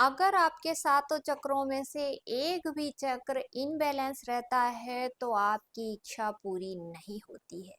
अगर आपके सातों चक्रों में से एक भी चक्र इनबैलेंस रहता है तो आपकी इच्छा पूरी नहीं होती है।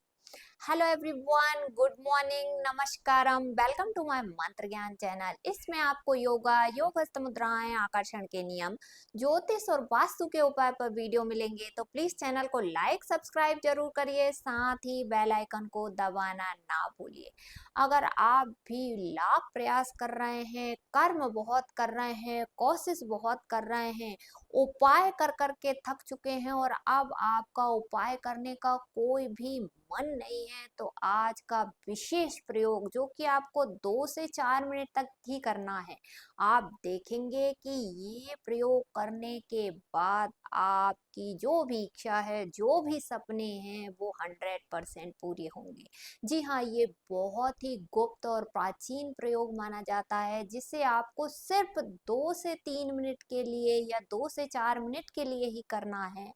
हेलो एवरीवन, गुड मॉर्निंग, नमस्कारम, welcome to my Mantra Gyan channel. इसमें आपको योगा, योग हस्त मुद्राएं, आकर्षण के नियम, ज्योतिष और वास्तु के उपाय पर वीडियो मिलेंगे। तो प्लीज चैनल को लाइक सब्सक्राइब जरूर करिए, साथ ही बेल आइकन को दबाना ना भूलिए। अगर आप भी लाख प्रयास कर रहे हैं, कर्म बहुत कर रहे हैं, कोशिश बहुत कर रहे हैं, उपाय कर कर के थक चुके हैं और अब आपका उपाय करने का कोई भी मन नहीं है, तो आज का विशेष प्रयोग जो कि आपको 2 से 4 मिनट तक ही करना है। आप देखेंगे कि ये प्रयोग करने के बाद आपकी जो भी इच्छा है, जो भी सपने हैं, वो 100% पूरे होंगे। जी हाँ, ये बहुत ही गुप्त और प्राचीन प्रयोग माना जाता है, जिसे आपको सिर्फ 2 से 3 मिनट के लिए या 2 से 4 मिनट के लिए ही करना है।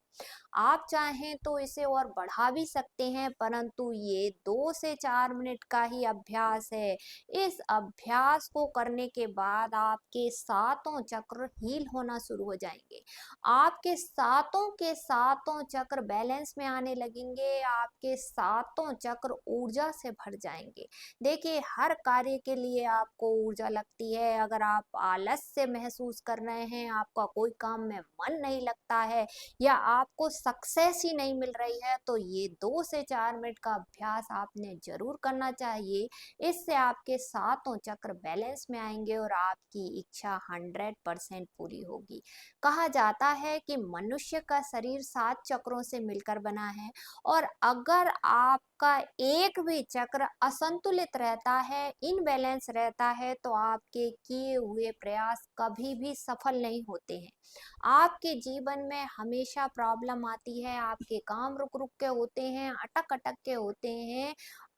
आप चाहें तो इसे और बढ़ा भी सकते हैं, परंतु ये 2 से 4 मिनट का ही अभ्यास है। इस अभ्यास को करने के बाद आपके सातों चक्र हील होना शुरू हो जाएंगे। आपके सातों के सातों चक्र बैलेंस में आने लगेंगे, आपके सातों चक्र ऊर्जा से भर जाएंगे। देखिए, हर कार्य के लिए आपको ऊर्जा लगती है। अगर आप आलस से महसूस कर रहे हैं, आपका कोई काम में मन नहीं लगता है, या आपको सक्सेस ही नहीं मिल रही है, तो ये 2 से 4 मिनट का अभ्यास आपने जरूर करना चाहिए। इससे आपके सातों चक्र बैलेंस में आएंगे और आपकी इच्छा 100% पूरी होगी। कहा जाता है कि मनुष्य का शरीर 7 चक्रों से मिलकर बना है, और अगर आपका एक भी चक्र असंतुलित रहता है, इनबैलेंस रहता है, तो आपके किए हुए प्रयास कभी भी सफल नहीं होते हैं। आपके जीवन में हमेशा प्रॉब्लम आती है, आपके काम रुक रुक के होते हैं, अटक अटक के होते हैं,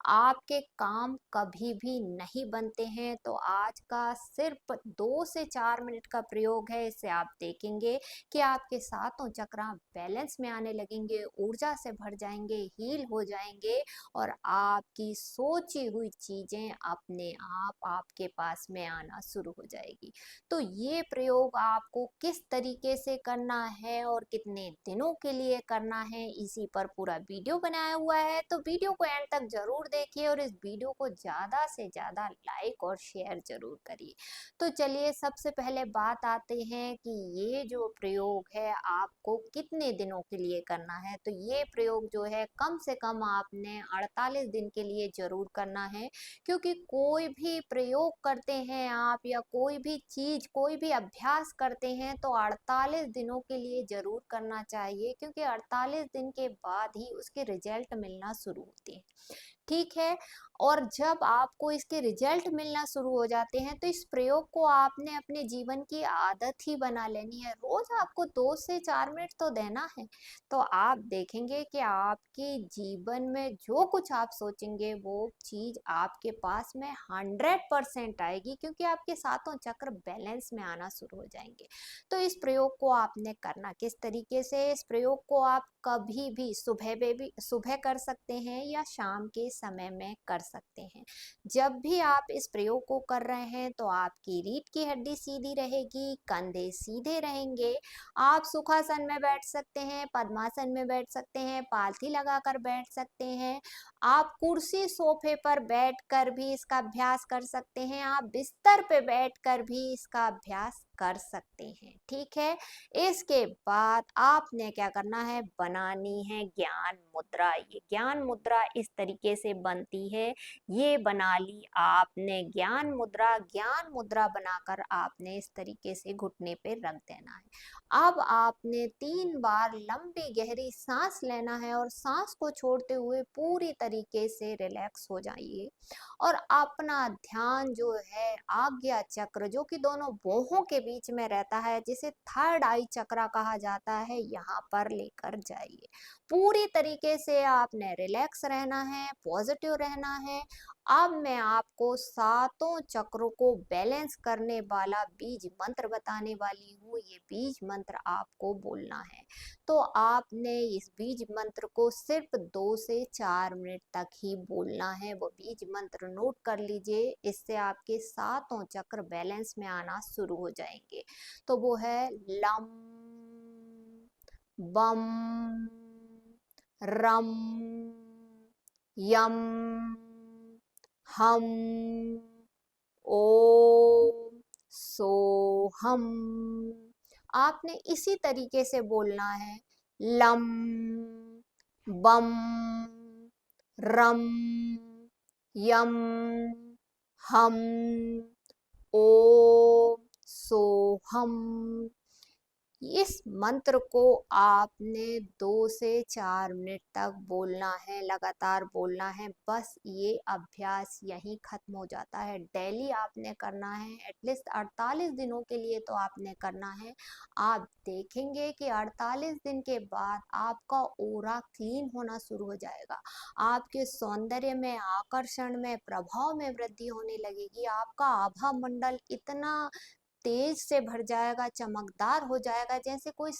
आपके काम कभी भी नहीं बनते हैं। तो आज का सिर्फ 2 से 4 मिनट का प्रयोग है। इससे आप देखेंगे कि आपके सातों चक्र बैलेंस में आने लगेंगे, ऊर्जा से भर जाएंगे, हील हो जाएंगे, और आपकी सोची हुई चीजें अपने आप आपके पास में आना शुरू हो जाएगी। तो ये प्रयोग आपको किस तरीके से करना है और कितने दिनों के लिए करना है, इसी पर पूरा वीडियो बनाया हुआ है। तो वीडियो को एंड तक जरूर देखिए और इस वीडियो को ज़्यादा से ज़्यादा लाइक और शेयर जरूर करिए। तो चलिए, सबसे पहले बात आते हैं कि ये जो प्रयोग है आपको कितने दिनों के लिए करना है। तो ये प्रयोग जो है, कम से कम आपने 48 दिन के लिए जरूर करना है। क्योंकि कोई भी प्रयोग करते हैं आप, या कोई भी चीज, कोई भी अभ्यास करते हैं, तो 48 दिनों के लिए जरूर करना चाहिए, क्योंकि 48 दिन के बाद ही उसके रिजल्ट मिलना शुरू होते हैं। ठीक है। और जब आपको इसके रिजल्ट मिलना शुरू हो जाते हैं, तो इस प्रयोग को आपने अपने जीवन की आदत ही बना लेनी है। रोज आपको 2 से 4 मिनट तो देना है। तो आप देखेंगे कि आपके जीवन में जो कुछ आप सोचेंगे, वो चीज आपके पास में 100% आएगी, क्योंकि आपके सातों चक्र बैलेंस में आना शुरू हो जाएंगे। तो इस प्रयोग को आपने करना किस तरीके से, इस प्रयोग को आप कभी भी सुबह कर सकते हैं या शाम के समय में कर सकते हैं। जब भी आप इस प्रयोग को कर रहे हैं, तो आपकी रीढ़ की हड्डी सीधी रहेगी, कंधे सीधे रहेंगे। आप सुखासन में बैठ सकते हैं, पद्मासन में बैठ सकते हैं, पालथी लगाकर बैठ सकते हैं। आप कुर्सी सोफे पर बैठकर भी इसका अभ्यास कर सकते हैं, आप बिस्तर पे बैठकर भी इसका अभ्यास कर सकते हैं। ठीक है। इसके बाद आपने क्या करना है, बनानी है ज्ञान मुद्रा। ये ज्ञान मुद्रा इस तरीके से बनती है, ये बना ली आपने ज्ञान मुद्रा। ज्ञान मुद्रा बनाकर आपने इस तरीके से घुटने पे रख देना है। अब आपने 3 बार लंबी गहरी सांस लेना है, और सांस को छोड़ते हुए पूरी तरीके से रिलैक्स हो जाइए, और अपना ध्यान जो है आज्ञा चक्र, जो कि दोनों भौहों के बीच में रहता है, जिसे थर्ड आई चक्रा कहा जाता है, यहाँ पर लेकर जाइए। पूरी तरीके से आपने रिलैक्स रहना है, पॉजिटिव रहना है। अब मैं आपको सातों चक्रों को बैलेंस करने वाला बीज मंत्र बताने वाली हूँ। ये बीज मंत्र आपको बोलना है। तो आपने इस बीज मंत्र को सिर्फ 2 से 4 मिनट तक ही बोलना है। वो बीज मंत्र नोट कर लीजिए, इससे आपके सातों चक्र बैलेंस में आना शुरू हो जाएंगे। तो वो है लम बम रम यम हम ओम सोहम। आपने इसी तरीके से बोलना है, लम बम रम यम हम ओम सोहम। इस मंत्र को आपने 2 से 4 मिनट तक बोलना है, लगातार बोलना है। बस ये अभ्यास यहीं खत्म हो जाता है। डेली आपने करना है, एटलीस्ट 48 दिनों के लिए तो आपने करना है। आप देखेंगे कि 48 दिन के बाद आपका ऑरा क्लीन होना शुरू हो जाएगा। आपके सौंदर्य में, आकर्षण में, प्रभाव में वृद्धि होने लगेगी। आपका आभा मंडल इतना तेज से भर जाएगा, चमकदार हो जाएगा, जैसे कोई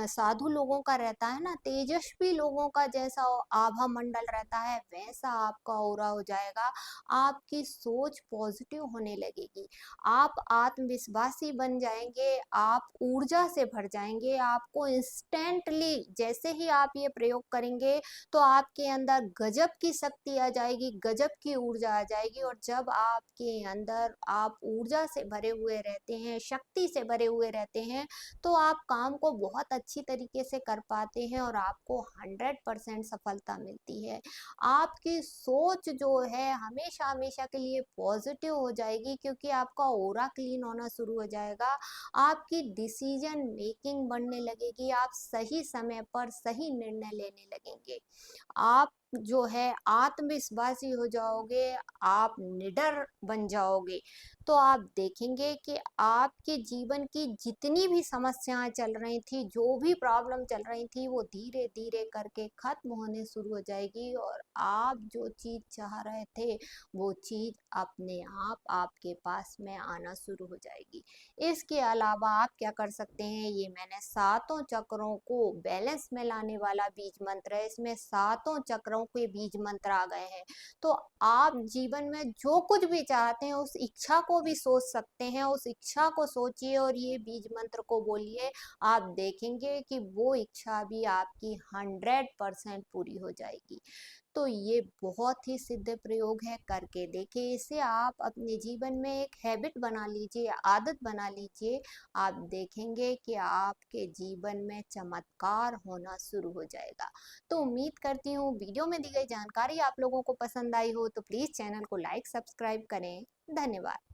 साधु लोगों का रहता है ना, तेजस्वी लोगों का जैसा आभा मंडल रहता है, वैसा आपका ऑरा हो जाएगा। आपकी सोच पॉजिटिव होने लगेगी, आप आत्मविश्वासी बन जाएंगे, आप ऊर्जा से भर जाएंगे। आपको इंस्टेंटली जैसे ही आप ये प्रयोग करेंगे तो आपके अंदर गजब की शक्ति आ जाएगी, गजब की ऊर्जा आ जाएगी। और जब आपके अंदर आप ऊर्जा से भरे हुए रहते हैं, शक्ति से भरे हुए रहते हैं, तो आप काम को बहुत अच्छी तरीके से कर पाते हैं और आपको 100% सफलता मिलती है। आपकी सोच जो है हमेशा हमेशा के लिए पॉजिटिव हो जाएगी, क्योंकि आपका ऑरा क्लीन होना शुरू हो जाएगा। आपकी डिसीजन मेकिंग बढ़ने लगेगी, आप सही समय पर सही निर्णय लेने लगेंगे। आप जो है आत्मविश्वासी हो जाओगे, आप निडर बन जाओगे। तो आप देखेंगे कि आपके जीवन की जितनी भी समस्याएं चल रही थी, जो भी प्रॉब्लम चल रही थी, वो धीरे धीरे करके खत्म होने शुरू हो जाएगी और आप जो चीज चाह रहे थे वो चीज अपने आप आपके पास में आना शुरू हो जाएगी। इसके अलावा आप क्या कर सकते हैं, ये मैंने सातों चक्रों को बैलेंस में लाने वाला बीज मंत्र है, इसमें सातों चक्रों के बीज मंत्र आ गए हैं। तो आप जीवन में जो कुछ भी चाहते हैं उस इच्छा को भी सोच सकते हैं, उस इच्छा को सोचिए और ये बीज मंत्र को बोलिए। आप देखेंगे कि वो इच्छा भी आपकी 100% पूरी हो जाएगी। तो ये बहुत ही सिद्ध प्रयोग है, करके देखिए। इसे आप अपने जीवन में एक हैबिट बना लीजिए, आदत बना लीजिए। आप देखेंगे कि आपके जीवन में चमत्कार होना शुरू हो जाएगा। तो उम्मीद करती हूँ वीडियो में दी गई जानकारी आप लोगों को पसंद आई हो, तो प्लीज़ चैनल को लाइक सब्सक्राइब करें। धन्यवाद।